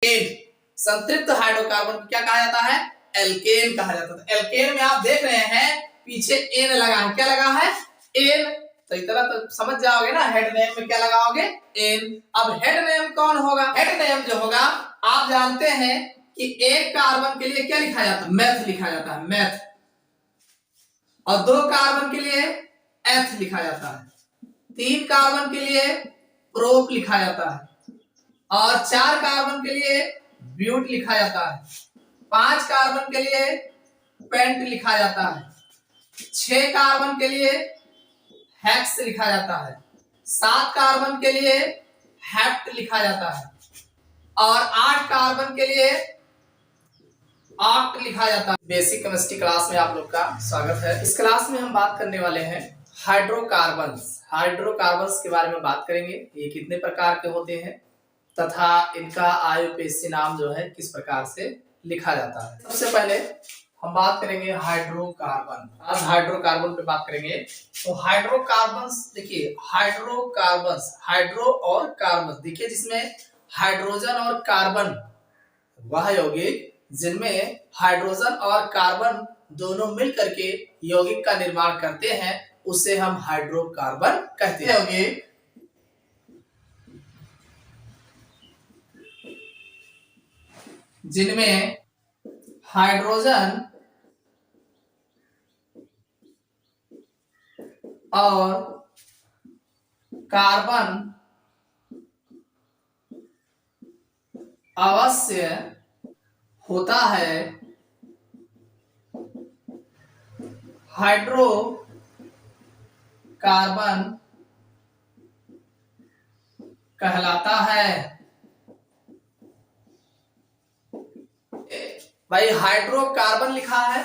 Alkene, संतृप्त hydrocarbon को क्या कहा जाता है? एल्केन कहा जाता है। एल्केन में आप देख रहे हैं पीछे एन लगा है, क्या लगा है? एन। तो इस तरह तो समझ जाओगे ना, हेड नेम में क्या लगाओगे? एन। अब हेड नेम कौन होगा? हेड नेम जो होगा, आप जानते हैं कि एक कार्बन के लिए क्या लिखा जाता है? मैथ लिखा जाता है, मैथ। और 2 कार्बन के लिए एथ लिखा जाता है, 3 कार्बन के लिए प्रोप लिखा जाता है, और 4 कार्बन के लिए ब्यूट लिखा जाता है, 5 कार्बन के लिए पेंट लिखा जाता है, 6 कार्बन के लिए हेक्स लिखा जाता है, 7 कार्बन के लिए हेप्ट लिखा जाता है, और 8 कार्बन के लिए ऑक्ट लिखा जाता है। बेसिक केमिस्ट्री क्लास में आप लोग का स्वागत है। इस क्लास में हम बात करने वाले हैं हाइड्रोकार्बन्स। हाइड्रोकार्बन्स के बारे में बात करेंगे, ये कितने प्रकार के होते हैं तथा इनका आयुपेशी नाम जो है किस प्रकार से लिखा जाता है। सबसे पहले हम बात करेंगे हाइड्रोकार्बन। आज हाइड्रोकार्बन पे बात करेंगे। तो हाइड्रोकार्बन्स देखिए, हाइड्रोकार्बन्स, हाइड्रो और कार्बन, देखिए जिसमें हाइड्रोजन और कार्बन वह यौगिक जिनमें हाइड्रोजन और कार्बन दोनों मिलकर के यौगिक का निर्माण करते हैं उसे हम हाइड्रोकार्बन कहते हैं। यौगिक जिनमें हाइड्रोजन और कार्बन अवश्य होता है, हाइड्रोकार्बन कहलाता है। भाई हाइड्रोकार्बन लिखा है,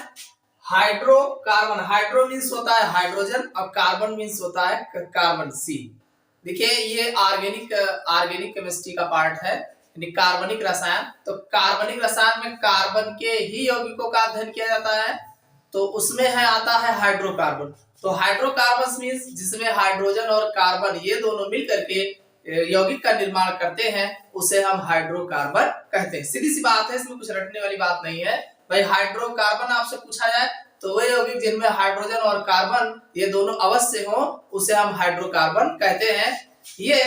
हाइड्रोकार्बन, हाइड्रो मीन्स होता है हाइड्रोजन और कार्बन मीन्स होता है कार्बन, सी। देखिए ये ऑर्गेनिक केमिस्ट्री का पार्ट है, यानी कार्बनिक रसायन। तो कार्बनिक रसायन में कार्बन के ही यौगिकों का अध्ययन किया जाता है, तो उसमें है आता है हाइड्रोकार्बन। तो हाइड्रोकार्बन मीन्स जिसमें हाइड्रोजन और कार्बन ये दोनों मिलकर के यौगिक का निर्माण करते हैं उसे हम हाइड्रोकार्बन कहते हैं। सीधी सी बात है, इसमें कुछ रटने वाली बात नहीं है। भाई हाइड्रोकार्बन आपसे पूछा जाए तो वे यौगिक जिनमें हाइड्रोजन और कार्बन ये दोनों अवश्य हो उसे हम हाइड्रोकार्बन कहते हैं। ये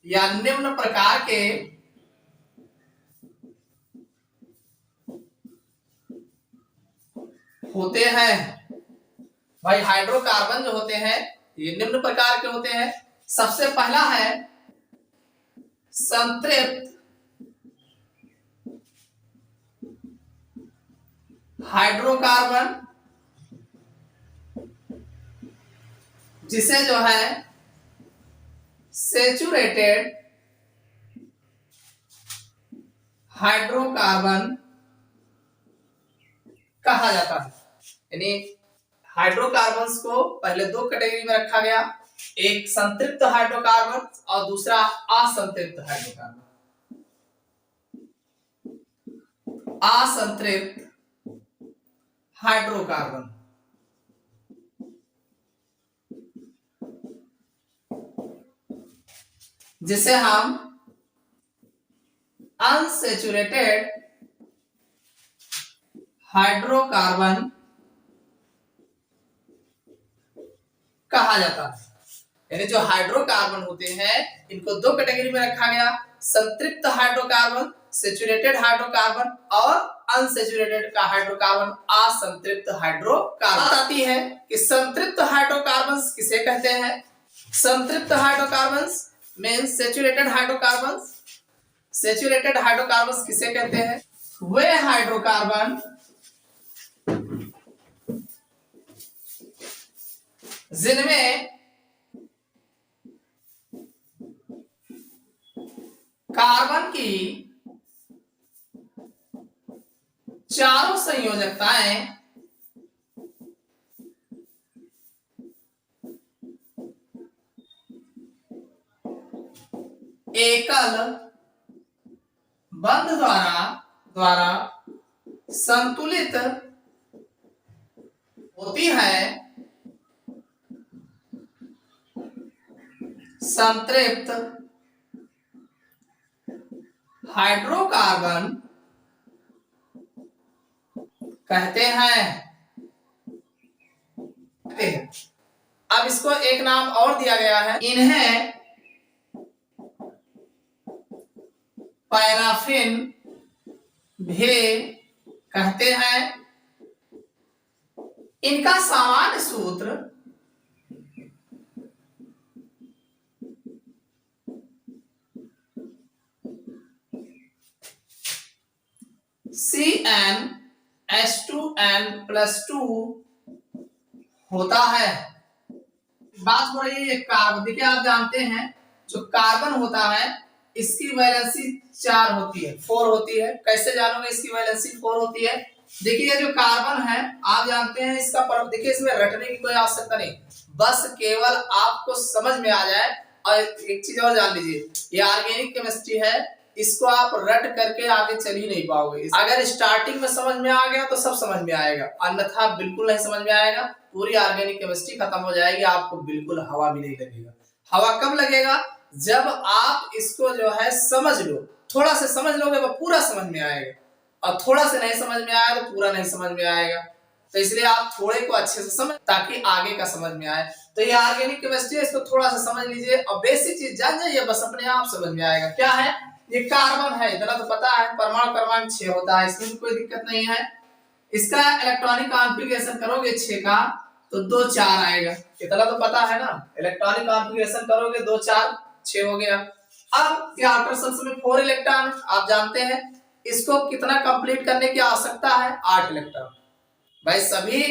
या निम्न प्रकार के होते हैं। भाई हाइड्रोकार्बन जो होते हैं ये निम्न प्रकार के होते हैं। सबसे पहला है संतृप्त हाइड्रोकार्बन, जिसे जो है सैचुरेटेड हाइड्रोकार्बन कहा जाता है। यानी हाइड्रोकार्बन्स को पहले 2 कैटेगरी में रखा गया, एक संतृप्त हाइड्रोकार्बन और दूसरा असंतृप्त हाइड्रोकार्बन। असंतृप्त हाइड्रोकार्बन जिसे हम अनसैचुरेटेड हाइड्रोकार्बन कहा जाता है। यानी जो हाइड्रोकार्बन होते हैं इनको 2 कैटेगरी में रखा गया, संतृप्त हाइड्रोकार्बन, सैचुरेटेड हाइड्रोकार्बन, और अनसैचुरेटेड का हाइड्रोकार्बन, असंतृप्त हाइड्रोकार्बन। आती है कि संतृप्त हाइड्रोकार्बन्स किसे कहते हैं? संतृप्त hydrocarbons means saturated hydrocarbons. Saturated hydrocarbons किसे कहते हैं? वे हाइड्रोकार्बन जिनमें कार्बन की चारों संयोजकताएं एकल बंध द्वारा संतुलित होती है। संतृप्त हाइड्रोकार्बन कहते हैं। अब इसको एक नाम और दिया गया है, इन्हें पैराफिन भी कहते हैं। इनका सामान्य सूत्र CnH2n+2 होता है। बात हो रही है कार्बन। देखिए आप जानते हैं जो कार्बन होता है इसकी वैलेंसी 4 होती है, 4 होती है। कैसे जानोगे इसकी वैलेंसी 4 होती है? देखिए जो कार्बन है आप जानते हैं इसका देखिए इसमें रटने की कोई आवश्यकता नहीं, बस केवल आपको समझ में आ जाए। और एक चीज और जान लीजिए, ये ऑर्गेनिक केमिस्ट्री है, इसको आप रट करके आगे चल ही नहीं पाओगे। अगर स्टार्टिंग में समझ में आ गया तो सब समझ में आएगा, अन्यथा बिल्कुल नहीं समझ में आएगा। पूरी ऑर्गेनिक केमिस्ट्री खत्म हो जाएगी, आपको बिल्कुल हवा भी नहीं लगेगा। हवा कब लगेगा? जब आप इसको जो है समझ लो, थोड़ा से समझ लोगे वो पूरा समझ में आएगा, और थोड़ा से नहीं समझ में आया तो पूरा नहीं समझ में आएगा। तो इसलिए आप थोड़े को अच्छे से समझ ताकि आगे का समझ में आए। तो ये ऑर्गेनिक केमिस्ट्री है, इसको थोड़ा सा समझ लीजिए और बेसिक चीज जान जाइए, बस अपने आप समझ में आएगा। क्या है ये? कार्बन है, इतना तो पता है, परमाणु क्रमांक 6 होता है, इसमें कोई दिक्कत नहीं है। इसका इलेक्ट्रॉनिक कॉन्फ़िगरेशन करोगे 6 का तो 2 4 आएगा, इतना तो पता है ना। इलेक्ट्रॉनिक कॉन्फ़िगरेशन करोगे 2 4 6 हो गया। अब ये आउटर शेल्स में 4 इलेक्ट्रॉन आप जानते हैं, इसको कितना कंप्लीट करने की आवश्यकता है? 8 इलेक्ट्रॉन। भाई सभी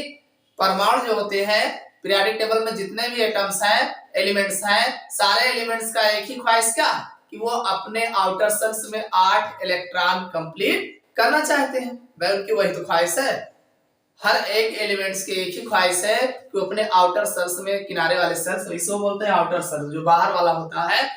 परमाणु जो होते हैं पीरियोडिक टेबल में जितने भी एटम्स हैं, एलिमेंट्स हैं, सारे एलिमेंट्स का एक ही ख्वाहिश क्या कि वो अपने आउटर शेल्स में 8 इलेक्ट्रॉन कंप्लीट करना चाहते हैं। भाई उनकी वही तो ख्वाहिश है, हर एक एलिमेंट्स की एक ही ख्वाहिश है कि अपने आउटर शेल्स में, किनारे वाले शेल्स इसको बोलते हैं आउटर शेल्स, जो बाहर वाला होता है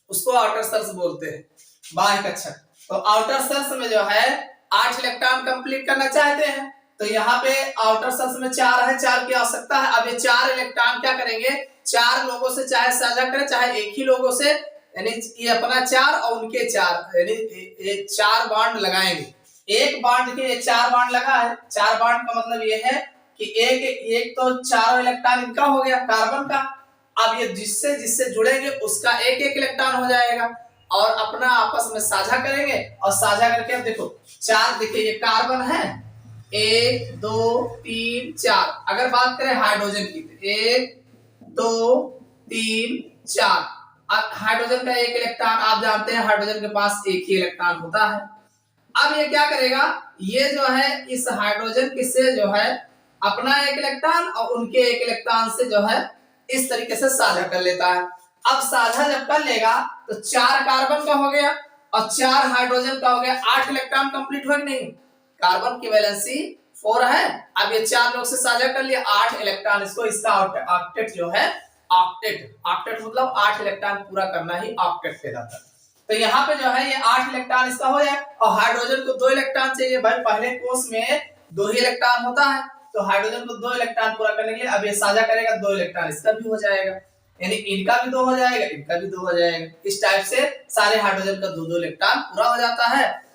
उसको आउटर शेल्स बोलते हैं, बाह्य कक्षक। तो आउटर शेल्स में जो है 8 इलेक्ट्रॉन कंप्लीट करना चाहते हैं। तो यहाँ पे आउटर शेल्स में 4 है, 4 की आवश्यकता है। अब ये 4 इलेक्ट्रॉन क्या करेंगे? 4 लोगों से चाहे साझा करें चाहे एक ही लोगों से, यानी ये अपना 4 और उनके 4, यानी ये 4 बॉन्ड लगाएंगे। एक बॉन्ड के 4 बॉन्ड लगा है, 4 बॉन्ड का मतलब ये है कि एक तो 4 इलेक्ट्रॉन इनका हो गया कार्बन का। अब ये जिससे जिससे जुड़ेंगे उसका एक एक इलेक्ट्रॉन हो जाएगा और अपना आपस में साझा करेंगे। और साझा करके अब देखो 4, देखिए ये कार्बन है 1 2 3 4। अगर बात करें हाइड्रोजन की, 1 2 3 4। अब हाइड्रोजन का एक इलेक्ट्रॉन आप जानते हैं, हाइड्रोजन के पास एक ही इलेक्ट्रॉन होता है। अब ये क्या करेगा? ये जो है इस हाइड्रोजन से जो है अपना एक इलेक्ट्रॉन और उनके एक इलेक्ट्रॉन से जो है इस तरीके से साझा कर लेता है। अब साझा जब कर लेगा तो 4 कार्बन का हो गया और 4 हाइड्रोजन का हो गया, 8 इलेक्ट्रॉन कंप्लीट हुआ कि नहीं? कार्बन की वैलेंसी 4 है। अब ये 4 लोग से साझा कर लिया 8 इलेक्ट्रॉन, इसको इसका ऑक्टेट जो है, ऑक्टेट मतलब 8 इलेक्ट्रॉन पूरा करना ही ऑक्टेट कहलाता है। तो यहाँ पे जो है ये 8 इलेक्ट्रॉन इसका हो जाए और हाइड्रोजन को 2 इलेक्ट्रॉन चाहिए। भाई पहले कोष में 2 ही इलेक्ट्रॉन होता है, तो हाइड्रोजन को 2 इलेक्ट्रॉन पूरा करने के लिए अब ये साझा करेगा, 2 इलेक्ट्रॉन इसका भी हो जाएगा, यानी इनका भी 2 हो जाएगा, इनका भी 2 हो जाएगा। इस टाइप से सारे हाइड्रोजन का 2 इलेक्ट्रॉन पूरा हो जाता है।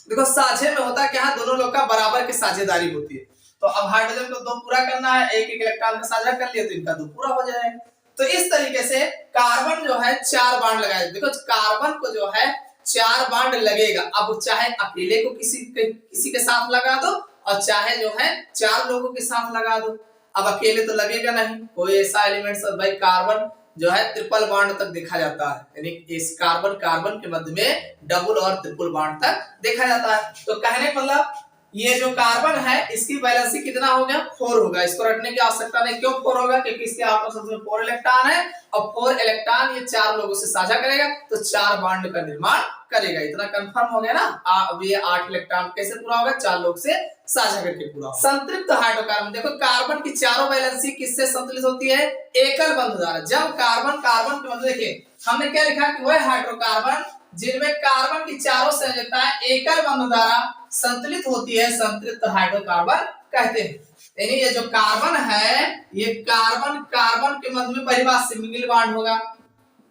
देखो साझे में होता क्या है, दोनों लोग का बराबर की साझेदारी होती है। तो अब हाइड्रोजन को 2 पूरा करना है, एक एक इलेक्ट्रॉन का साझा कर लिया तो इनका 2 पूरा हो जाएगा। तो इस तरीके से कार्बन जो है 4 बॉन्ड लगाए। देखो कार्बन को जो है 4 बॉन्ड लगेगा। अब चाहे अकेले को किसी के साथ लगा दो और चाहे जो है 4 लोगों के साथ लगा दो। अब अकेले तो लगेगा नहीं, कोई ऐसा एलिमेंट भाई कार्बन जो है ट्रिपल बॉन्ड तक देखा जाता है, यानी इस कार्बन के मध्य में डबल और ट्रिपल बॉन्ड तक देखा जाता है। तो कहने का मतलब ये जो कार्बन है इसकी वैलेंसी कितना हो गया? 4 होगा। इसको रटने की आवश्यकता नहीं। क्यों 4 होगा? क्योंकि इसके आपस में 4 इलेक्ट्रॉन है और 4 इलेक्ट्रॉन ये 4 लोगों से साझा करेगा तो 4 बॉन्ड का निर्माण करेगा। इतना कंफर्म हो गया ना। अब ये 8 इलेक्ट्रॉन कैसे पूरा होगा? 4 लोग से साझा करके पूरा होगा। संतृप्त हाइड्रोकार्बन, देखो कार्बन की चारों वैलेंसी किससे संतुलित होती है? एकल बंधु द्वारा। जब कार्बन के मतलब देखिए हमने क्या लिखा कि वह हाइड्रोकार्बन जिनमें कार्बन की चारों संयोजकताएं एकल बंधु द्वारा संतुलित होती है, संतृप्त हाइड्रोकार्बन कहते हैं। यानी ये जो कार्बन है ये कार्बन के मध्य में पहली बात सिंगल बॉन्ड होगा,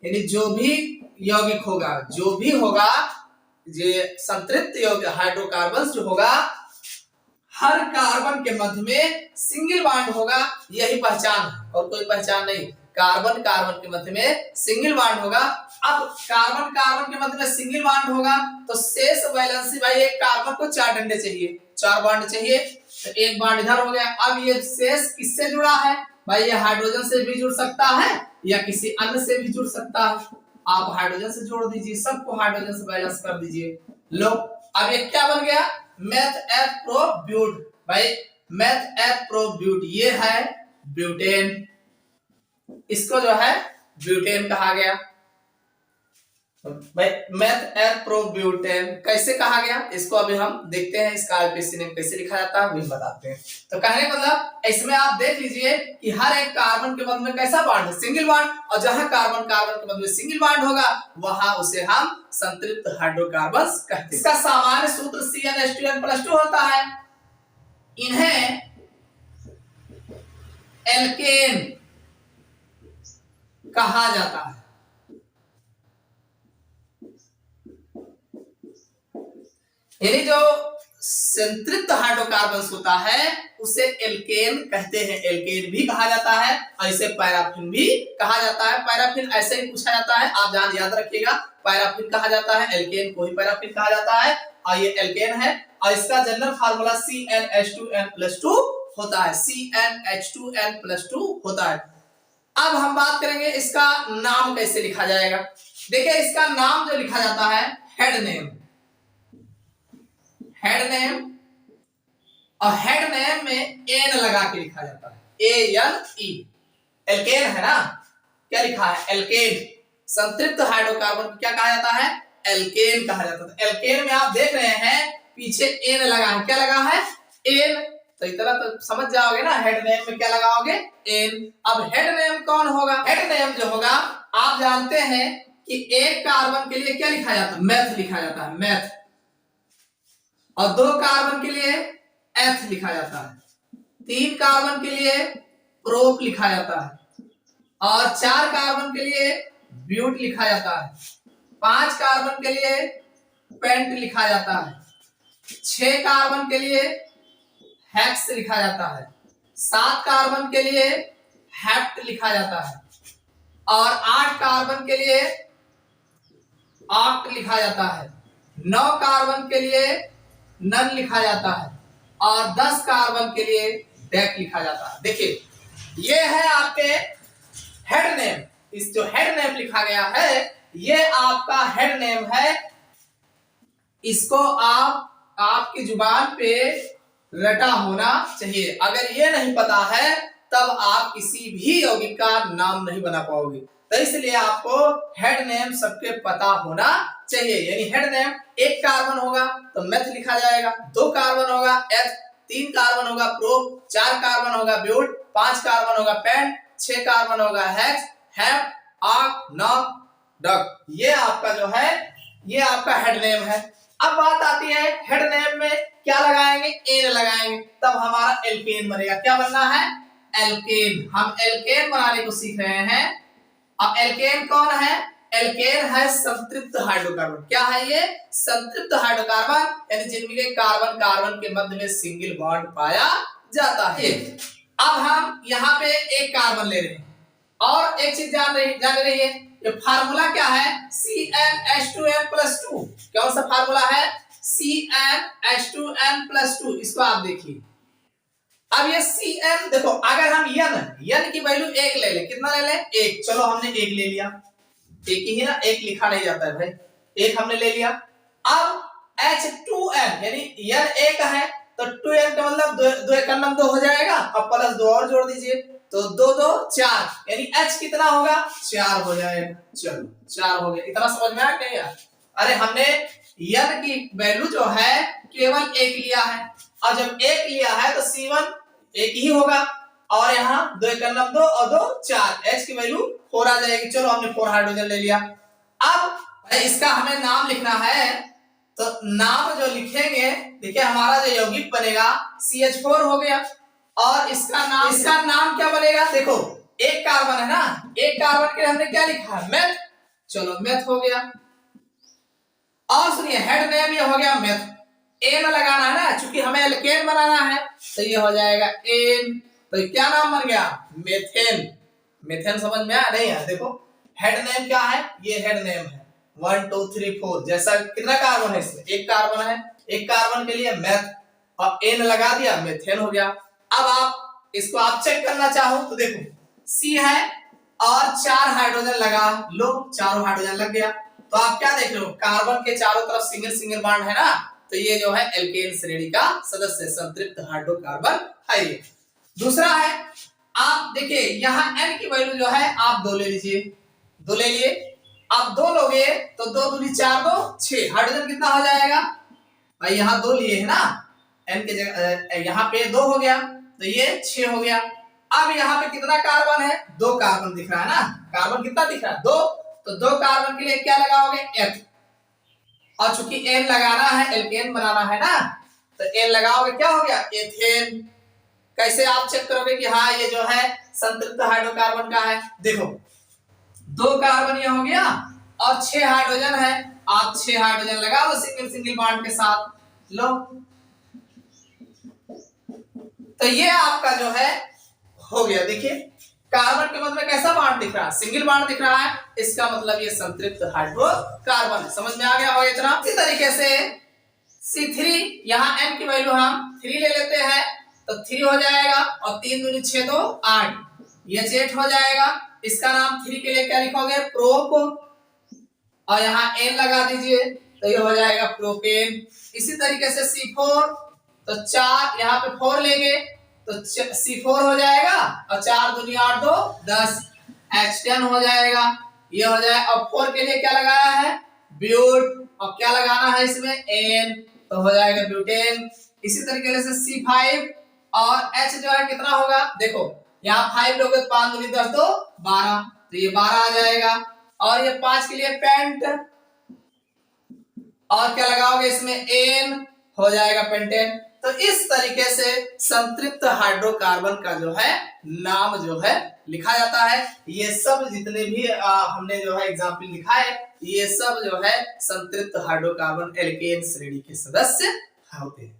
यानी जो भी यौगिक होगा, जो भी होगा ये संतृप्त यौगिक हाइड्रोकार्बन जो होगा, हर कार्बन के मध्य में सिंगल बॉन्ड होगा, यही पहचान है और कोई पहचान नहीं। कार्बन कार्बन के मध्य में सिंगल बॉन्ड होगा। अब कार्बन कार्बन के मध्य में सिंगल बॉन्ड होगा तो शेष वैलेंसी भाई, एक कार्बन को 4 डंडे चाहिए, 4 बॉन्ड चाहिए, तो एक बॉन्ड इधर हो गया। अब ये शेष किससे जुड़ा है भाई? ये हाइड्रोजन से भी जुड़ सकता है या किसी अन्य से भी जुड़ सकता है। आप हाइड्रोजन से जोड़ दीजिए, सबको हाइड्रोजन से बैलेंस कर दीजिए। लो अब ये क्या बन गया? मेथ एथ प्रो ब्यूट। भाई मेथ एथ प्रो ब्यूट ये है ब्यूटेन, इसको जो है ब्यूटेन कहा गया। भाई मेथ एथ प्रो ब्यूटेन कैसे कहा गया, इसको अभी हम देखते हैं, इसका आईपीसी नेम कैसे लिखा जाता है वही बताते हैं। तो कहने मतलब इसमें आप देख लीजिए कि हर एक कार्बन के मध्य में कैसा बॉन्ड है? Single bond. और जहां कार्बन कार्बन के मध्य में सिंगल बॉन्ड होगा वहां उसे हम संतृप्त हाइड्रोकार्बन कहते हैं। इसका सामान्य सूत्र CnH2n+2 होता है। इन्हें एल्केन कहा जाता है। यानी जो संतृप्त हाइड्रोकार्बन होता है उसे एल्केन कहते हैं। एल्केन भी कहा जाता है और इसे पैराफिन भी कहा जाता है। पैराफिन ऐसे ही पूछा जाता है, आप याद रखिएगा, पैराफिन कहा जाता है, एल्केन को ही पैराफिन कहा जाता है। और ये एल्केन है और इसका जनरल फार्मूला CnH2n+2 होता है। CnH2n+2 होता है। अब हम बात करेंगे इसका नाम कैसे लिखा जाएगा। देखिए इसका नाम जो लिखा जाता है हेड नेम, हेड नेम, और हेड नेम में एन लगा के लिखा जाता है, ANE। एल्केन है ना, क्या लिखा है? एल्केन। संतृप्त हाइड्रोकार्बन क्या कहा जाता है? एल्केन कहा जाता है। एल्केन में आप देख रहे हैं पीछे एन लगा है, क्या लगा है? एन। तो इतना तो समझ जाओगे ना, हेड नेम में क्या लगाओगे? एन। अब हेड नेम कौन होगा? हेड नेम जो होगा, आप जानते हैं कि एक कार्बन के लिए क्या लिखा जाता है? मेथ लिखा जाता है, मेथ। और 2 कार्बन के लिए एथ लिखा जाता है, 3 कार्बन के लिए प्रोप लिखा जाता है, और 4 कार्बन के लिए ब्यूट लिखा जाता है, 5 कार्बन के लिए पेंट लिखा जाता है, 6 कार्बन के लिए हेक्स लिखा जाता है, 7 कार्बन के लिए हेप्ट लिखा जाता है, और 8 कार्बन के लिए ऑक्ट लिखा जाता है, 9 कार्बन के लिए नन लिखा जाता है, और 10 कार्बन के लिए डेक लिखा जाता है। देखिए ये है आपके हेड नेम। इस जो हेड नेम लिखा गया है ये आपका हेड नेम है। इसको आप आपकी जुबान पे रटा होना चाहिए। अगर ये नहीं पता है तब आप किसी भी यौगिक का नाम नहीं बना पाओगे। तो इसलिए आपको हेड नेम सबके पता होना चाहिए। यानी हेड नेम, 1 कार्बन होगा तो मेथ लिखा जाएगा, 2 कार्बन होगा एथ, 3 कार्बन होगा प्रोप, 4 कार्बन होगा ब्यूट, 5 कार्बन होगा पेंट, 6 कार्बन होगा हेक्स, हेप, ऑक, नॉक, डक। ये आपका जो है ये आपका हेड नेम है। अब बात आती है हेड नेम में क्या लगाएंगे? एन लगाएंगे, तब हमारा एल्केन बनेगा। क्या बनना है? एल्केन। हम एल्केन बनाने को सीख रहे हैं। अब एल्केन कौन है? एल्केन है संतृप्त हाइड्रोकार्बन। क्या है ये? संतृप्त हाइड्रोकार्बन, यानी जिनमें कार्बन कार्बन के मध्य में सिंगल बॉन्ड पाया जाता है। अब हम यहाँ पे एक कार्बन ले रहे हैं और एक चीज जान रही है, ये फार्मूला क्या है? CnH2n+2। कौन सा फार्मूला है? CnH2n+2। इसको आप देखिए। अब ये Cn देखो, अगर हम n की वैल्यू 1 ले लें, कितना ले लें? 1। चलो हमने 1 ले लिया, एक ही है ना, 1 लिखा नहीं जाता है भाई, 1 हमने ले लिया। अब H2n यानी n 1 है तो 2n का मतलब 2 1 का 2 हो जाएगा, अब प्लस 2 और जोड़ दीजिए तो 2 2 4, यानी H कितना होगा? 4 हो जाएगा। चलो 4 हो गया। इतना समझ में आ गया यार? अरे हमने n की वैल्यू जो है केवल 1 लिया है, और जब 1 लिया है तो C1 1 ही होगा, और यहाँ 2 1 का 2 और 2 4, H की वैल्यू 4 आ जाएगी। चलो हमने 4 हाइड्रोजन ले लिया। अब इसका हमें नाम लिखना है, तो नाम जो लिखेंगे, देखिए हमारा जो यौगिक बनेगा CH4 हो गया, और इसका नाम क्या बनेगा? देखो 1 कार्बन है ना, 1 कार्बन के लिए हमने क्या लिखा है? मेथ। चलो मेथ हो गया। और सुनिए हेड नेम ये हो गया मेथ, एन लगाना है ना, चूंकि हमें एल्केन बनाना है तो ये हो जाएगा एन, तो ये क्या नाम बन गया मेथेन। मेथेन समझ में आया नहीं आया? देखो हेड नेम क्या है, ये हेड नेम है 1 2 3 4, जैसा कितना कार्बन है इसमें, एक कार्बन है, एक कार्बन के लिए मेथ और एन लगा दिया मेथेन हो गया। अब आप इसको आप चेक करना चाहो तो देखो सी है और 4 हाइड्रोजन लगा लो, चारों हाइड्रोजन लग गया, तो आप क्या देख रहे हो कार्बन के चारों तरफ सिंगल सिंगल बॉन्ड है ना, तो ये जो है एल्केन श्रेणी का सदस्य संतृप्त हाइड्रोकार्बन है ये। दूसरा है आप देखिए यहाँ n की वैल्यू जो है आप 2 ले लीजिए, 2 ले लिए, अब 2 लोगे तो 2 दूनी 4 2 6, हाइड्रोजन कितना हो जाएगा भाई, यहाँ 2 लिए है ना, n के जगह यहाँ पे 2 हो गया तो ये 6 हो गया। अब यहाँ पे कितना कार्बन है, 2 कार्बन दिख रहा है ना, कार्बन कितना दिख रहा है 2, तो 2 कार्बन के लिए क्या लगाओगे F, और चूंकि N लगाना है एल्केन बनाना है ना, तो N लगाओगे क्या हो गया एथेन। कैसे आप चेक करोगे कि हाँ ये जो है संतृप्त हाइड्रोकार्बन का है, देखो 2 कार्बन ये हो गया और 6 हाइड्रोजन है, आप 6 हाइड्रोजन लगा दो सिंगल सिंगल बॉन्ड के साथ लो, तो ये आपका जो है हो गया। देखिए कार्बन के मध्य में कैसा बॉन्ड दिख रहा है, सिंगल बॉन्ड दिख रहा है, इसका मतलब ये संतृप्त हाइड्रोकार्बन है। समझ में आ गया होगा इतना। इसी तरीके से C3 यहाँ n की वैल्यू हम 3 ले लेते हैं तो 3 हो जाएगा और 3 दूनी 6 2 8, ये H8 हो जाएगा, इसका नाम 3 के लिए क्या लिखोगे प्रोप, और यहाँ n लगा दीजिए तो ये हो जाएगा प्रोपेन। इसी तरीके से C4 तो 4 यहाँ पे 4 लेंगे तो C4 हो जाएगा और 4 दूनी 8 2 10, H10 हो जाएगा, ये हो जाएगा। अब 4 के लिए क्या लगाया है ब्यूट, और क्या लगाना है इसमें N, तो हो जाएगा ब्यूटेन। इसी तरीके से C5 और H जो है कितना होगा, देखो यहाँ 5 लोगे तो 5 दूनी 10 2 12, तो ये 12 आ जाएगा, और ये 5 के लिए पेंट, और क्या लगाओगे इसमें N, हो जाएगा पेंटेन। तो इस तरीके से संतृप्त हाइड्रोकार्बन का जो है नाम जो है लिखा जाता है। ये सब जितने भी हमने जो है एग्जाम्पल लिखा है, ये सब जो है संतृप्त हाइड्रोकार्बन एल्केन श्रेणी के सदस्य होते हैं।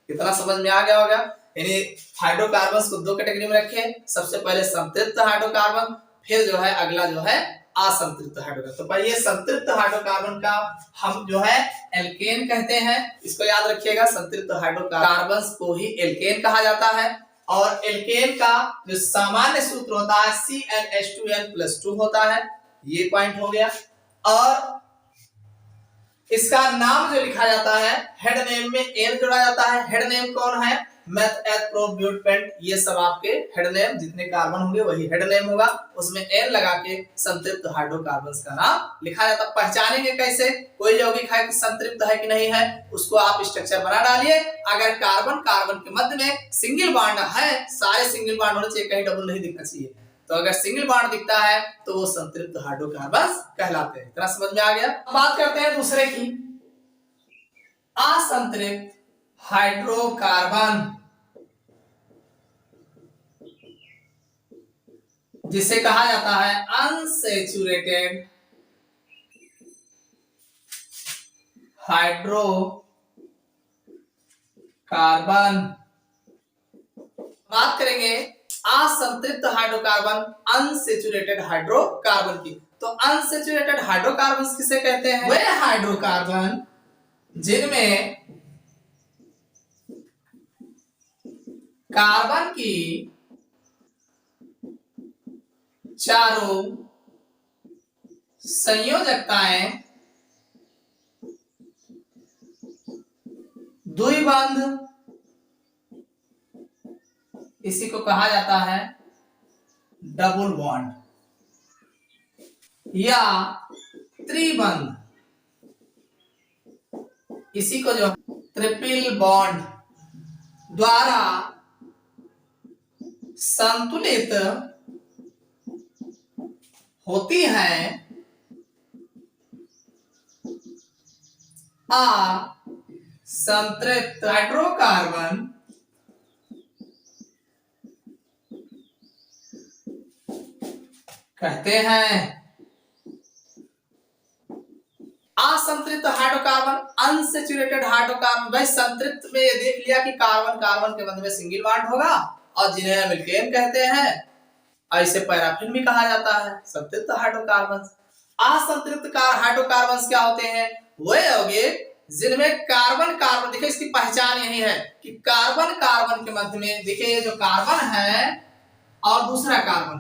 कितना समझ में आ गया होगा, यानी हाइड्रोकार्बन को 2 कैटेगरी में रखे, सबसे पहले संतृप्त हाइड्रोकार्बन, फिर जो है अगला जो है असंतृप्त हाइड्रोकार्बन। तो भाई ये संतृप्त हाइड्रोकार्बन का हम जो है एल्केन कहते हैं, इसको याद रखिएगा, संतृप्त हाइड्रोकार्बन को ही एल्केन कहा जाता है। और एल्केन का जो सामान्य सूत्र होता है CnH2n+2 होता है, ये पॉइंट हो गया। और इसका नाम जो लिखा जाता है हेड नेम में n जोड़ा जाता है, हेड नेम कौन है मेथ एथ प्रो ब्यूट पेंट, ये सब आपके हेड नेम, जितने कार्बन होंगे वही हेड नेम होगा, उसमें n लगा के संतृप्त हाइड्रोकार्बन का नाम लिखा जाता है। पहचानेंगे कैसे कोई यौगिक है कि संतृप्त है कि नहीं है, उसको आप स्ट्रक्चर बना डालिए, अगर कार्बन कार्बन के मध्य में सिंगल बॉन्ड है, सारे सिंगल बॉन्ड होने चाहिए, कहीं डबल नहीं दिखना चाहिए, तो अगर सिंगल बॉन्ड दिखता है तो वो संतृप्त हाइड्रोकार्बन कहलाते हैं। इतना समझ में आ गया। बात करते हैं दूसरे की, असंतृप्त हाइड्रोकार्बन, जिसे कहा जाता है अनसैचुरेटेड हाइड्रोकार्बन। बात करेंगे असंतृप्त हाइड्रोकार्बन अनसैचुरेटेड हाइड्रोकार्बन की, तो अनसैचुरेटेड हाइड्रोकार्बन किसे कहते हैं, वे हाइड्रोकार्बन जिनमें कार्बन की चारों संयोजकताएं द्विबंध, इसी को कहा जाता है डबल बॉन्ड या त्रिबंध, इसी को जो ट्रिपल बॉन्ड द्वारा संतुलित होती है, संतृप्त हाइड्रोकार्बन कहते हैं। असंतृप्त हाइड्रोकार्बन, अनसैचुरेटेड हाइड्रोकार्बन। भाई संतृप्त में ये देख लिया कि कार्बन कार्बन के मध्य में सिंगल बॉन्ड होगा और जिन्हें हम एल्केन कहते हैं, ऐसे पैराफिन भी कहा जाता है। संतृप्त हाइड्रोकार्बन। असंतृप्त हाइड्रोकार्बन क्या होते हैं? वे यौगिक जिनमें कार्बन कार्बन, देखिए इसकी पहचान यही है कि कार्बन कार्बन के मध्य में, देखिए ये जो कार्बन है और दूसरा कार्बन,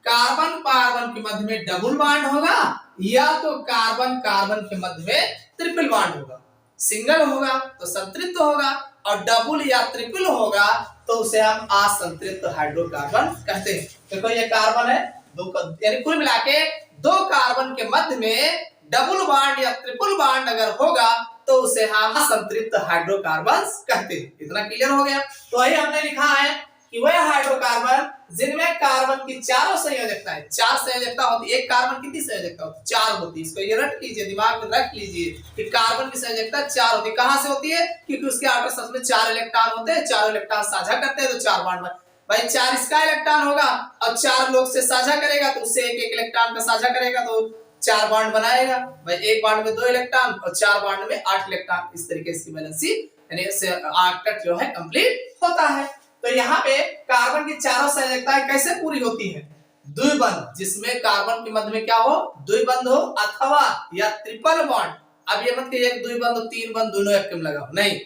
कार्बन कार्बन के मध्य में डबल बॉन्ड होगा या तो कार्बन कार्बन के मध्य में ट्रिपल बॉन्ड होगा। सिंगल होगा तो संतृप्त होगा और डबल या ट्रिपल होगा तो उसे हम असंतृप्त हाइड्रोकार्बन कहते हैं। देखो ये कार्बन है, दो, यानी कुल मिला के दो कार्बन के मध्य में डबल बॉन्ड या ट्रिपल बॉन्ड अगर होगा तो उसे हम असंतृप्त हाइड्रोकार्बन कहते हैं। इतना क्लियर हो गया? तो वही हमने लिखा है कि वह हाइड्रोकार्बन जिनमें कार्बन की चारों संयोजकता है, चार संयोजकता होती है। एक कार्बन कितनी संयोजकता होती है? चार होती है। इसको ये रट लीजिए, दिमाग में रख लीजिए कि कार्बन की संयोजकता चार होती है। कहां से होती है? क्योंकि उसके आउटर शेल में 4 इलेक्ट्रॉन होते हैं, चारों इलेक्ट्रॉन साझा करते हैं तो 4 बॉन्ड बन। भाई 4 इसका इलेक्ट्रॉन होगा और 4 लोग से साझा करेगा तो उससे एक इलेक्ट्रॉन का साझा करेगा तो 4 बॉन्ड बनाएगा। भाई एक बॉन्ड में 2 इलेक्ट्रॉन और 4 बॉन्ड में 8 इलेक्ट्रॉन। इस तरीके से बैलेंसी यानी इससे ऑक्टेट जो है कंप्लीट होता है। तो यहाँ पे कार्बन की चारों संयोजकताएं कैसे पूरी होती है? द्विबंध, जिसमें कार्बन के मध्य में क्या हो? द्विबंध हो अथवा या ट्रिपल बॉन्ड। अब ये मत कि एक द्विबंध और 3 बंध दोनों एक में लगा हो, नहीं,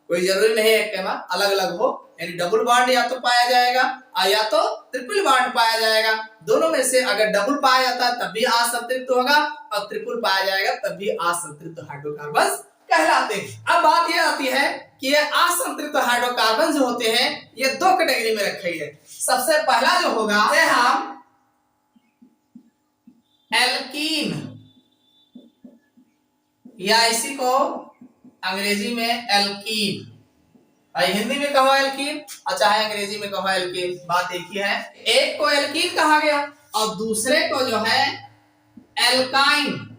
कोई जरूरी नहीं है एक में अलग अलग हो। यानी डबल बॉन्ड या तो पाया जाएगा या तो ट्रिपल बॉन्ड पाया जाएगा। दोनों में से अगर डबल पाया जाता है तब भी असंतृप्त होगा और ट्रिपल पाया जाएगा तब भी असंतृप्त हाइड्रोकार्बन कहलाते हैं। अब बात यह आती है कि ये असंतृप्त हाइड्रोकार्बन जो होते हैं ये 2 कैटेगरी में रखे हैं। सबसे पहला जो होगा हम एल्कीन, या इसी को अंग्रेजी में एल्कीन, हिंदी में कहो एल्कीन और चाहे अंग्रेजी में कहो एल्कीन, बात एक ही है। एक को एल्कीन कहा गया और दूसरे को जो है एल्काइन।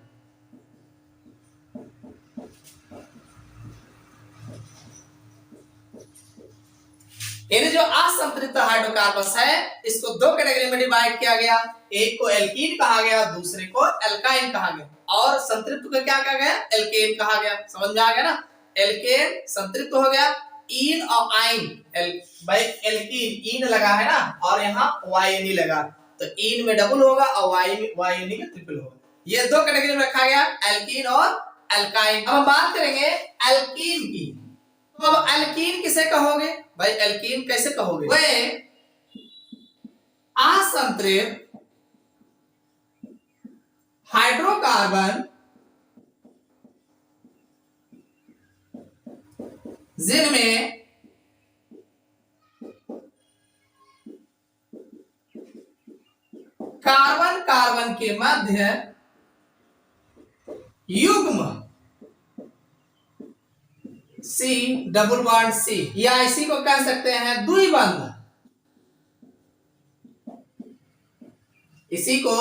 इन जो असंतृप्त हाइड्रोकार्बन है इसको 2 कैटेगरी में डिवाइड किया गया। एक को एल्कीन कहा गया, दूसरे को एल्काइन कहा गया, और संतृप्त को क्या कहा गया? एल्केन कहा गया। समझ में आ गया ना? एल्केन संतृप्त हो गया, इन और आइन। भाई एल्कीन इन लगा है ना और यहाँ वाइन लगा तो इन में डबल होगा और वाइन में ट्रिपल होगा। ये 2 कैटेगरी में रखा गया, एल्कीन और एल्काइन। अब हम बात करेंगे एल्कीन की। तो अब एल्कीन किसे कहोगे? भाई एल्कीन कैसे कहोगे? वे असंतृप्त हाइड्रोकार्बन जिनमें कार्बन कार्बन के मध्य युग्म C डबल बॉन्ड C, या इसी को कह सकते हैं द्विबंध। इसी को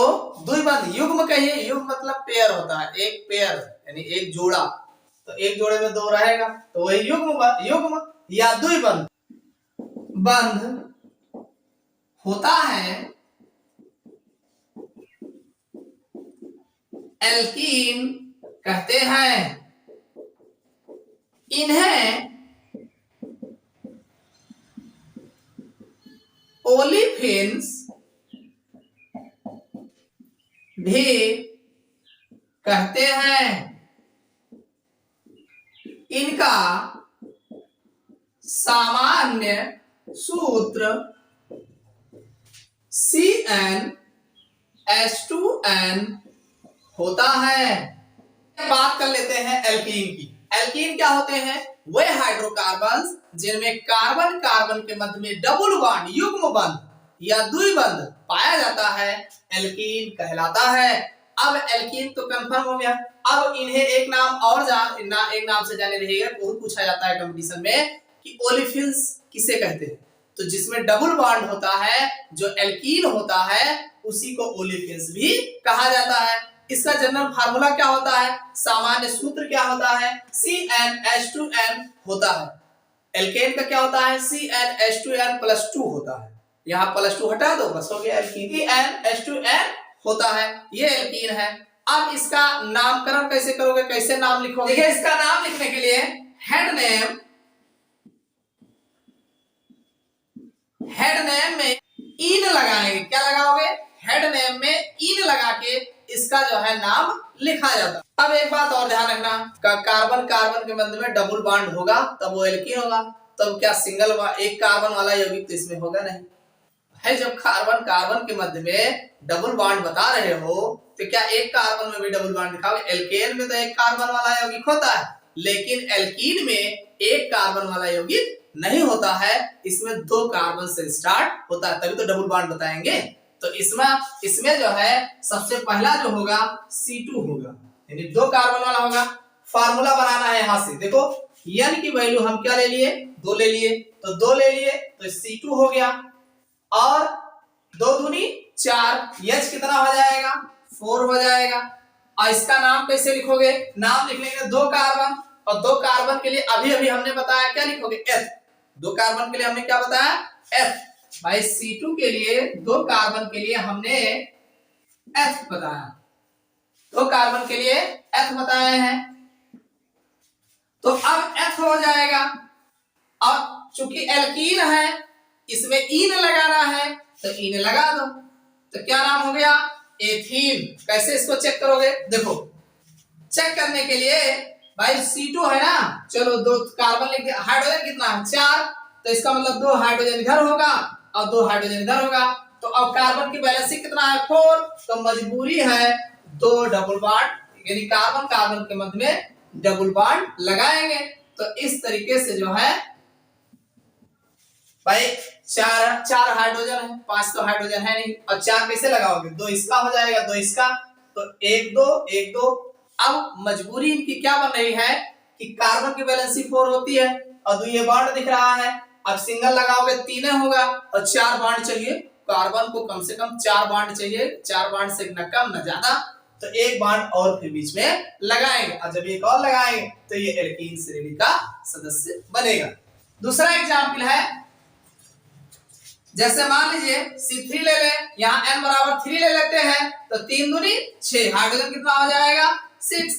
द्विबंध युग्म कहिए। युग्म मतलब पेयर होता है, एक पेयर यानी एक जोड़ा, तो एक जोड़े में 2 रहेगा तो वही युग्म या द्विबंध। बंध होता है एल्कीन कहते हैं। इन्हें ओलिफिन्स भी कहते हैं। इनका सामान्य सूत्र CnH2n होता है। बात कर लेते हैं एल्कीन की। एल्कीन क्या होते हैं? वे हाइड्रोकार्बन जिनमें कार्बन कार्बन के मध्य में डबल बॉन्ड युग्म बंध या द्विबंध पाया जाता है, एल्कीन कहलाता है। अब एल्कीन तो कंफर्म हो गया। अब इन्हें एक नाम और एक नाम से जाने रहेगा। बहुत पूछा जाता है कंपटीशन में कि ओलिफिन्स किसे कहते हैं? तो जिसमें डबल बॉन्ड होता है, जो एल्कीन होता है, उसी को ओलिफिन्स भी कहा जाता है। इसका जनरल फार्मूला क्या होता है? सामान्य सूत्र क्या होता है? CnH2n होता है। एल्केन का क्या होता है? CnH2n+2 होता है। यहाँ +2 हटा दो बस हो गया एल्कीन। CnH2n होता है, ये एल्कीन है। अब इसका नामकरण कैसे करोगे, कैसे नाम लिखोगे? देखिए इसका नाम लिखने के लिए हेड नेम में इन लगाएंगे। क्या लगाओगे? हेड नेम में इन लगा के इसका जो है नाम लिखा जाता है। अब एक बात और ध्यान रखना, कार्बन कार्बन के मध्य में डबल बॉन्ड होगा तब वो एल्कीन होगा। तब क्या सिंगल एक कार्बन वाला यौगिक तो इसमें होगा नहीं है। जब कार्बन कार्बन के मध्य में डबल बॉन्ड बता रहे हो तो क्या एक कार्बन में भी डबल बॉन्ड दिखाओगे? एल्केन में तो एक कार्बन वाला यौगिक होता है, लेकिन एल्कीन में एक कार्बन वाला यौगिक नहीं होता है। इसमें 2 कार्बन से स्टार्ट होता है, तभी तो डबल बॉन्ड बताएंगे। तो इसमें जो है सबसे पहला जो होगा C2 होगा, यानी 2 कार्बन वाला होगा। फार्मूला बनाना है यहां से। देखो N की वैल्यू हम क्या ले लिए? 2 ले लिए, तो 2 ले लिए तो C2 हो गया, और 2 दूनी 4, H कितना हो जाएगा? 4 हो जाएगा। और इसका नाम कैसे लिखोगे? नाम लिखने के लिए 2 कार्बन, और 2 कार्बन के लिए अभी हमने बताया क्या लिखोगे? F। 2 कार्बन के लिए हमने क्या बताया? F। भाई C2 के लिए 2 कार्बन के लिए हमने F बताया, 2 कार्बन के लिए F बताए हैं। तो अब F हो जाएगा। अब चूंकि एल्कीन है, इसमें इन लगाना है, तो इन लगा दो, तो क्या नाम हो गया? एथीन। कैसे इसको चेक करोगे? देखो चेक करने के लिए भाई C2 है ना, चलो 2 कार्बन लिख दिया। हाइड्रोजन कितना है? 4, तो इसका मतलब 2 हाइड्रोजन इधर होगा और 2 हाइड्रोजन इधर होगा। तो अब कार्बन की वैलेंसी कितना है? 4, तो मजबूरी है 2 डबल बॉन्ड, यानी कार्बन कार्बन के मध्य में डबल बॉन्ड लगाएंगे। तो इस तरीके से जो है भाई 4 हाइड्रोजन है, 5 तो हाइड्रोजन है नहीं, और 4 कैसे लगाओगे? 2 इसका हो जाएगा, 2 इसका, तो 1 2 1 2। अब मजबूरी इनकी क्या बन रही है कि कार्बन की वैलेंसी 4 होती है और 2 ये बॉन्ड दिख रहा है। अब सिंगल लगाओगे 3 होगा, और 4 बॉन्ड चाहिए कार्बन को, कम से कम 4 बॉन्ड चाहिए, 4 बॉन्ड से न कम न ज्यादा। तो एक बॉन्ड और फिर बीच में लगाएंगे, और जब एक और लगाएंगे तो ये एल्कीन श्रेणी का सदस्य बनेगा। दूसरा एग्जाम्पल है, जैसे मान लीजिए C3 ले ले, यहाँ n बराबर 3 ले लेते हैं, तो 3 दूनी 6, हाइड्रोजन कितना हो जाएगा? 6।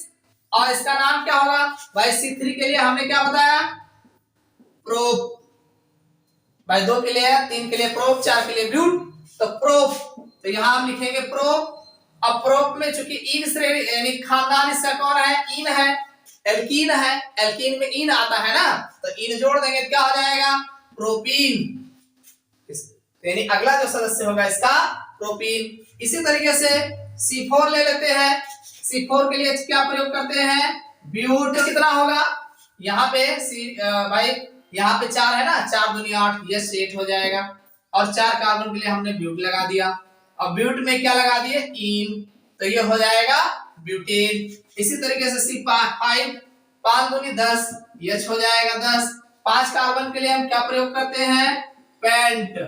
और इसका नाम क्या होगा? भाई C3 के लिए हमने क्या बताया? प्रोप। भाई 2 के लिए है, 3 के लिए प्रोप, 4 के लिए ब्यूट, तो प्रोप। तो यहाँ हम लिखेंगे प्रोप। अब प्रोप में चूंकि इन श्रेणी यानी खानदान इसका कौन है? इन है, एल्कीन है। एल्कीन में इन आता है ना, तो इन जोड़ देंगे, क्या हो जाएगा? प्रोपीन। यानी अगला जो सदस्य होगा इसका प्रोपीन। इसी तरीके से C4 ले लेते हैं। C4 के लिए क्या प्रयोग करते हैं? ब्यूट। कितना होगा? यहाँ पे भाई यहाँ पे 4 है ना, 4 दूनी 8, ये 8 हो जाएगा, और 4 कार्बन के लिए हमने ब्यूट लगा दिया, और ब्यूट में क्या लगा दिए? इन, तो ये हो जाएगा ब्यूटेन। इसी तरीके से C5, 5 दूनी 10, H हो जाएगा 10। 5 कार्बन के लिए हम क्या प्रयोग करते हैं? पेंट।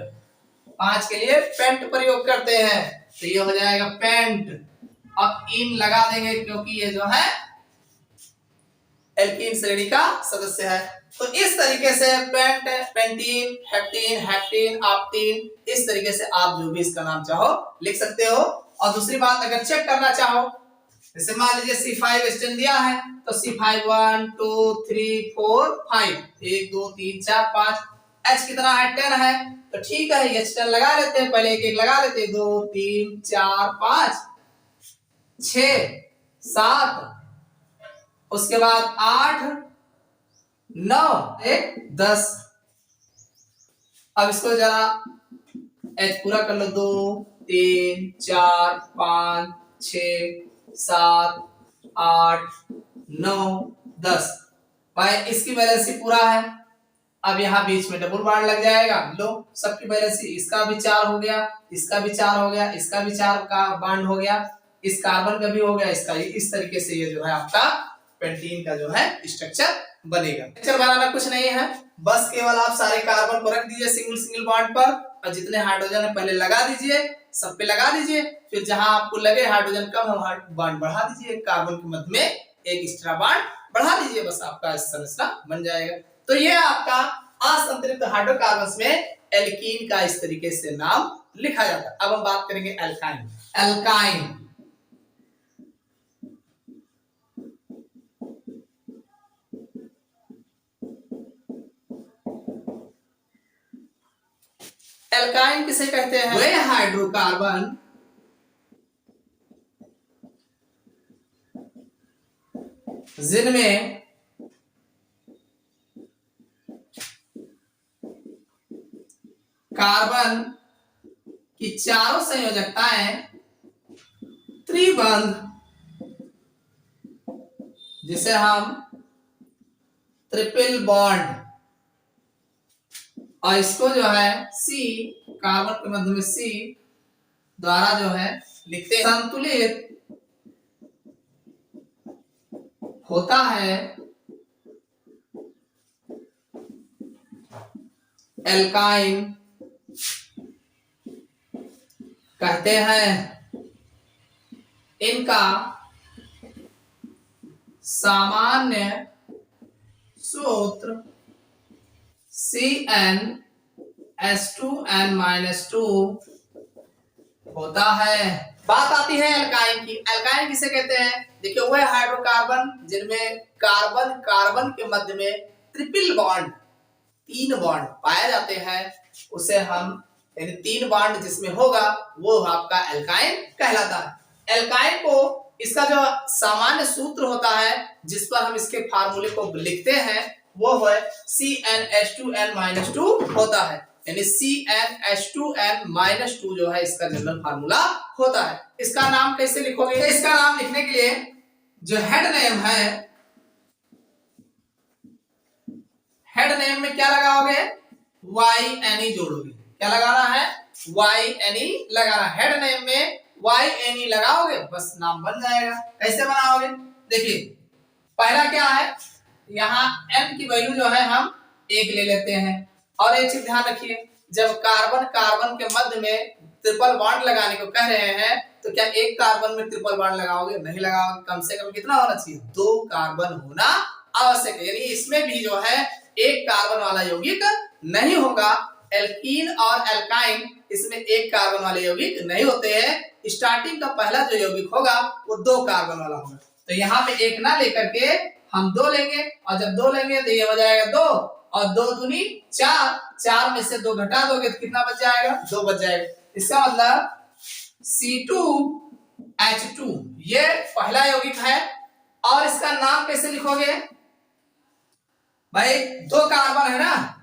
5 के लिए पेंट प्रयोग करते हैं, तो ये हो जाएगा पेंट। अब इन लगा देंगे क्योंकि ये जो है एल्कीन श्रेणी का सदस्य है। तो इस तरीके से पेंट, पेंटीन, हेप्टीन, हेप्टीन, ऑप्टीन, इस तरीके से आप जो भी इसका नाम चाहो लिख सकते हो। और दूसरी बात, अगर चेक करना चाहो, जैसे मान लीजिए C5 एस्टेन दिया है, तो C5 1 2 3 4 5, 1 2 3 4 5, H कितना है? 10 है, तो ठीक है H10 लगा लेते हैं। पहले एक एक लगा लेते हैं, 2 3 4 5 6 7, उसके बाद 8 9 1 10। अब इसको जरा H पूरा कर लो, 2 3 4 5 6 7 8 9 10। भाई इसकी वैलेंसी पूरा है। अब यहाँ बीच में डबल बॉन्ड लग जाएगा, लो सबकी वैलेंसी, इसका भी 4 हो गया, इसका भी 4 हो गया, इसका भी 4 का बॉन्ड हो गया, इस कार्बन का भी हो गया, इसका। इस तरीके से ये जो है आपका पेंटीन का जो है स्ट्रक्चर बनेगा। स्ट्रक्चर बनाना कुछ नहीं है, बस केवल आप सारे कार्बन को रख दीजिए सिंगल सिंगल बॉन्ड पर, और जितने हाइड्रोजन है पहले लगा दीजिए, सब पे लगा दीजिए। फिर जहां आपको लगे हाइड्रोजन कम हो, बॉन्ड बढ़ा दीजिए, कार्बन के मध्य में एक एक्स्ट्रा बॉन्ड बढ़ा दीजिए, बस आपका संरचना बन जाएगा। तो ये आपका असंतृप्त हाइड्रोकार्बन्स में एल्कीन का इस तरीके से नाम लिखा जाता है। अब हम बात करेंगे एल्काइन। एल्काइन एल्काइन किसे कहते हैं? वे हाइड्रोकार्बन जिनमें कार्बन की चारों संयोजकताएं त्रिबंध, जिसे हम ट्रिपल बॉन्ड, और इसको जो है सी, कार्बन के मध्य में सी द्वारा जो है लिखते हैं, संतुलित होता है एल्काइन कहते हैं। इनका सामान्य सूत्र CnH2n-2 होता है। बात आती है एल्काइन की। एल्काइन किसे कहते हैं? देखिए, वह हाइड्रोकार्बन जिनमें कार्बन कार्बन के मध्य में ट्रिपल बॉन्ड, 3 बॉन्ड पाए जाते हैं, उसे हम यानी 3 बॉन्ड जिसमें होगा वो आपका एल्काइन कहलाता है। एल्काइन को इसका जो सामान्य सूत्र होता है जिस पर हम इसके फार्मूले को लिखते हैं वो है CnH2n-2 होता है, यानी CnH2n-2 जो है इसका जनरल फार्मूला होता है। इसका नाम कैसे लिखोगे? इसका नाम लिखने के लिए जो हेड नेम है, हेड नेम में क्या लगाओगे? YNE जोड़ोगे। क्या लगाना है? YNE लगाना। हेड नेम में YNE लगाओगे, बस नाम बन जाएगा। कैसे बनाओगे? देखिए, पहला क्या है, यहाँ N की वैल्यू जो है हम 1 ले लेते हैं। और एक चीज ध्यान रखिए, जब कार्बन कार्बन के मध्य में ट्रिपल बॉन्ड लगाने को कह रहे हैं तो क्या एक कार्बन में ट्रिपल बॉन्ड लगाओगे? नहीं लगाओगे। कम से कम कितना होना चाहिए? 2 कार्बन होना आवश्यक है। यानी इसमें भी जो है एक कार्बन वाला यौगिक नहीं होगा। एल्कीन और एल्काइन इसमें एक कार्बन वाले यौगिक नहीं होते हैं। स्टार्टिंग का पहला जो यौगिक होगा वो 2 कार्बन वाला होगा। तो यहाँ पे 1 ना लेकर के हम 2 लेंगे, और जब 2 लेंगे तो ये हो जाएगा 2 और 2 दूनी 4, 4 में से 2 घटा दोगे तो कितना बच जाएगा? 2 बच जाएगा। इसका मतलब C2H2 ये पहला यौगिक है। और इसका नाम कैसे लिखोगे भाई? 2 कार्बन है ना,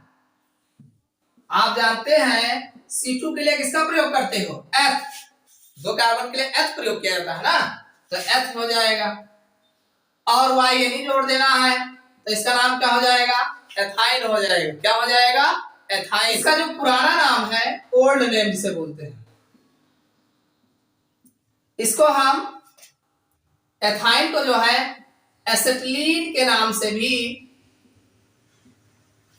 आप जानते हैं C2 के लिए किसका प्रयोग करते हो? F। 2 कार्बन के लिए H प्रयोग किया जाता है ना, तो H हो जाएगा। और YNE जोड़ देना है तो इसका नाम क्या हो जाएगा? एथाइन हो जाएगा। क्या हो जाएगा? एथाइन। इसका जो पुराना नाम है, ओल्ड नेम जिसे बोलते हैं, इसको हम एथाइन को जो है एसिटिलीन के नाम से भी,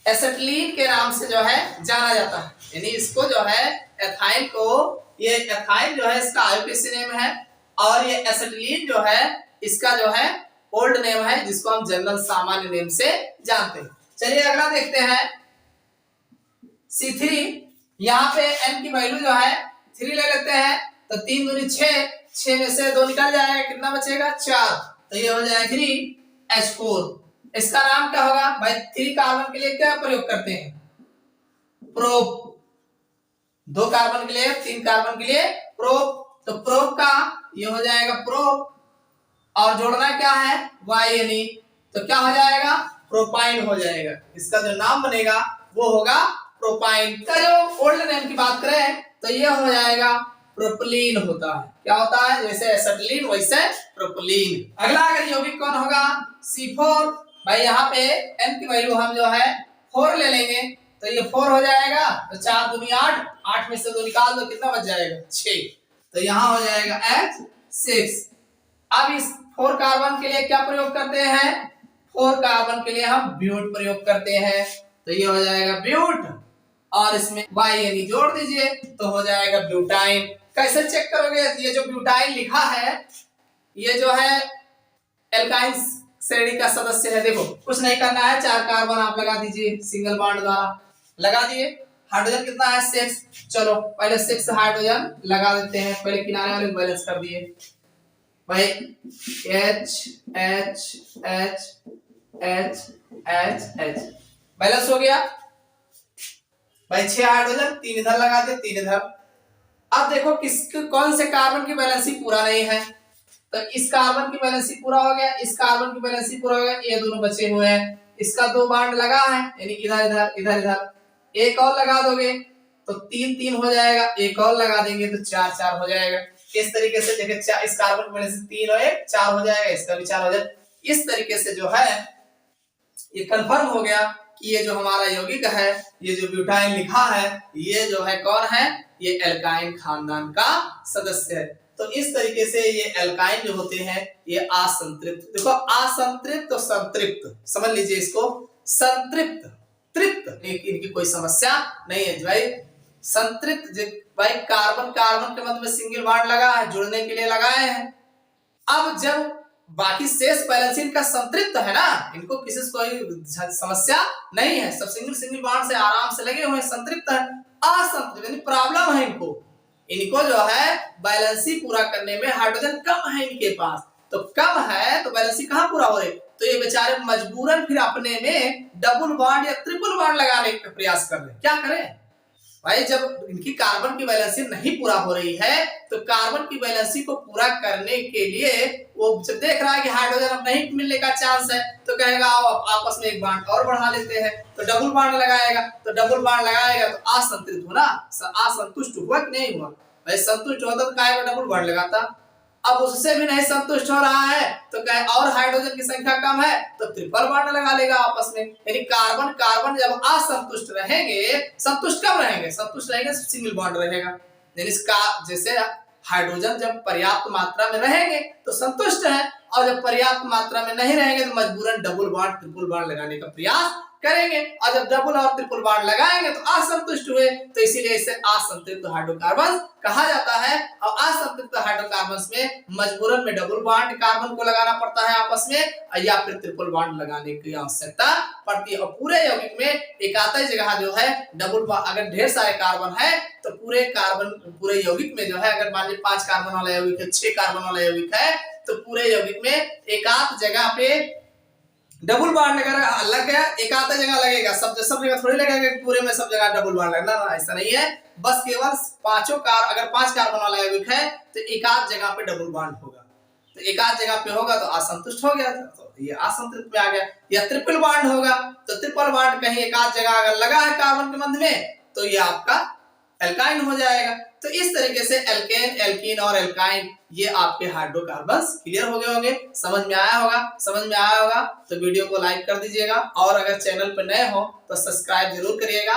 एसिटिलीन के नाम से जो है जाना जाता है। यानी इसको जो है एथाइन को, ये एथाइन जो है इसका आईयूपीएसी नेम है, और ये एसिटिलीन जो है इसका जो है ओल्ड नेम है जिसको हम जनरल सामान्य नेम से जानते हैं। चलिए अगला देखते हैं C3। यहाँ पे N की वैल्यू जो है 3 ले लेते हैं, तो 3 दूनी 6, 6 में से 2 निकल जाएगा, कितना बचेगा? 4। तो ये हो जाएगा 3H4। इसका नाम क्या होगा भाई? 3 कार्बन के लिए क्या प्रयोग करते हैं? प्रोप। 2 कार्बन के लिए, 3 कार्बन के लिए प्रोप। तो प्रोप का ये हो जाएगा प्रोप, और जोड़ना क्या है? YNE। तो क्या हो जाएगा? प्रोपाइन हो जाएगा। इसका जो नाम बनेगा वो होगा प्रोपाइन। का जो ओल्ड नेम की बात करें तो ये हो जाएगा प्रोपिलीन होता है। क्या होता है? जैसे एसिटिलीन वैसे प्रोपिलीन। अगला अगर यौगिक कौन होगा? C4। भाई यहाँ पे N की वैल्यू हम जो है 4 ले लेंगे, तो ये 4 हो जाएगा। तो 4 दूनी 8, 8 में से 2 निकाल दो, कितना बच जाएगा? 6। तो यहाँ हो जाएगा H6। अब इस 4 कार्बन के लिए क्या प्रयोग करते हैं? 4 कार्बन के लिए हम ब्यूट प्रयोग करते हैं, तो ये हो जाएगा ब्यूट, और इसमें YNE जोड़ दीजिए तो हो जाएगा ब्यूटाइन। कैसे चेक करोगे? ये जो ब्यूटाइन लिखा है ये जो है एल्काइन श्रेणी का सदस्य है। देखो, कुछ नहीं करना है, 4 कार्बन आप लगा दीजिए सिंगल बॉन्ड द्वारा। लगा दिए। हाइड्रोजन कितना है? 6। चलो पहले 6 हाइड्रोजन लगा देते हैं। पहले किनारे वाले को बैलेंस कर दिए भाई, H H H H H H balance हो गया। भाई 6 हाइड्रोजन, 3 इधर लगा दिए, 3 इधर। अब देखो किस कौन से कार्बन की वैलेंसी पूरा नहीं है, तो इस कार्बन की वैलेंसी पूरा हो गया, इस कार्बन की वैलेंसी पूरा हो गया, ये दोनों बचे हुए हैं। इसका 2 बॉन्ड लगा है, यानी इधर इधर इधर इधर, एक और लगा दोगे तो 3 3 हो जाएगा, एक और लगा देंगे तो 4 4 हो जाएगा। इस तरीके से देखिए इस कार्बन की वैलेंसी 3 और 1 4 हो जाएगा, इसका भी 4 हो जाएगा। इस तरीके से जो है ये कंफर्म हो गया कि ये जो हमारा यौगिक है, ये जो ब्यूटाइन लिखा है, ये जो है कौन है, ये एल्काइन खानदान का सदस्य है। तो इस तरीके से ये एल्काइन जो होते हैं ये असंतृप्त, देखो असंतृप्त और संतृप्त, समझ लीजिए इसको, संतृप्त तृप्त इनकी कोई समस्या नहीं है भाई। संतृप्त भाई कार्बन कार्बन के मध्य में सिंगल बॉन्ड लगा है, जुड़ने के लिए लगाए हैं। अब जब बाकी शेष वैलेंसी इनका संतृप्त है ना, इनको किसी से कोई समस्या नहीं है, सब सिंगल सिंगल बॉन्ड से आराम से लगे हुए हैं, संतृप्त है। असंतृप्त यानी प्रॉब्लम है इनको, इनको जो है बैलेंसी पूरा करने में हाइड्रोजन कम है इनके पास, तो कम है तो बैलेंसी कहां पूरा हो रही, तो ये बेचारे मजबूरन फिर अपने में डबल बॉन्ड या ट्रिपल बॉन्ड लगाने का प्रयास कर रहे हैं। क्या करें भाई, जब इनकी कार्बन की बैलेंसी नहीं पूरा हो रही है तो कार्बन की बैलेंसी को पूरा करने के लिए वो जब देख रहा है कि हाइड्रोजन अब नहीं मिलने का चांस है तो कहेगा आओ आपस में एक बॉन्ड और बढ़ा लेते हैं, तो डबल बॉन्ड लगाएगा, तो डबल बॉन्ड लगाएगा तो असंतुलित होना, असंतुष्ट हुआ कि नहीं हुआ भाई, संतुष्ट होता तो काहे को डबल बॉन्ड लगाता। अब उससे भी नहीं संतुष्ट हो रहा है तो कहे और हाइड्रोजन की संख्या कम है तो ट्रिपल बॉन्ड लगा लेगा आपस में, यानी कार्बन कार्बन जब असंतुष्ट रहेंगे, संतुष्ट कब रहेंगे, संतुष्ट रहेंगे सिंगल बॉन्ड रहेगा, यानी इसका जैसे हाइड्रोजन जब पर्याप्त मात्रा में रहेंगे तो संतुष्ट है, और जब पर्याप्त मात्रा में नहीं रहेंगे तो मजबूरन डबल बॉन्ड ट्रिपल बॉन्ड लगाने का प्रयास करेंगे, और जब डबल और ट्रिपल बॉन्ड लगाएंगे तो असंतुष्ट हुए, तो इसीलिए इसे असंतृप्त हाइड्रोकार्बन कहा जाता है। और असंतृप्त हाइड्रोकार्बन में मजबूरन में डबल बॉन्ड कार्बन को लगाना पड़ता है आपस में, या फिर ट्रिपल बॉन्ड लगाने की आवश्यकता पड़ती है। और पूरे यौगिक में एकातई जगह जो है डबल, अगर ढेर सारे कार्बन है तो पूरे कार्बन पूरे यौगिक में जो है, अगर मान लीजिए 5 कार्बन वाला यौगिक है, 6 कार्बन वाला यौगिक है, तो पूरे यौगिक में एकात जगह पे डबल बॉन्ड अगर लग गया, एक आधा जगह लगेगा, सब जगह थोड़ी लगेगा पूरे में सब जगह डबल बॉन्ड लगना, ऐसा नहीं है, बस केवल अगर 5 कार्बन वाला यौगिक है तो एक आध जगह पे डबल बॉन्ड होगा, तो एक आध जगह पे होगा तो असंतुष्ट हो गया, तो ये असंतुष्ट में आ गया। या ट्रिपल बॉन्ड होगा तो ट्रिपल बॉन्ड कहीं एक आध जगह अगर लगा है कार्बन के मध्य में तो ये आपका एल्काइन हो जाएगा। तो इस तरीके से एल्केन, एल्कीन और एल्काइन ये आपके हाइड्रोकार्बन्स क्लियर हो गए होंगे, समझ में आया होगा। समझ में आया होगा तो वीडियो को लाइक कर दीजिएगा, और अगर चैनल पर नए हो तो सब्सक्राइब जरूर करिएगा।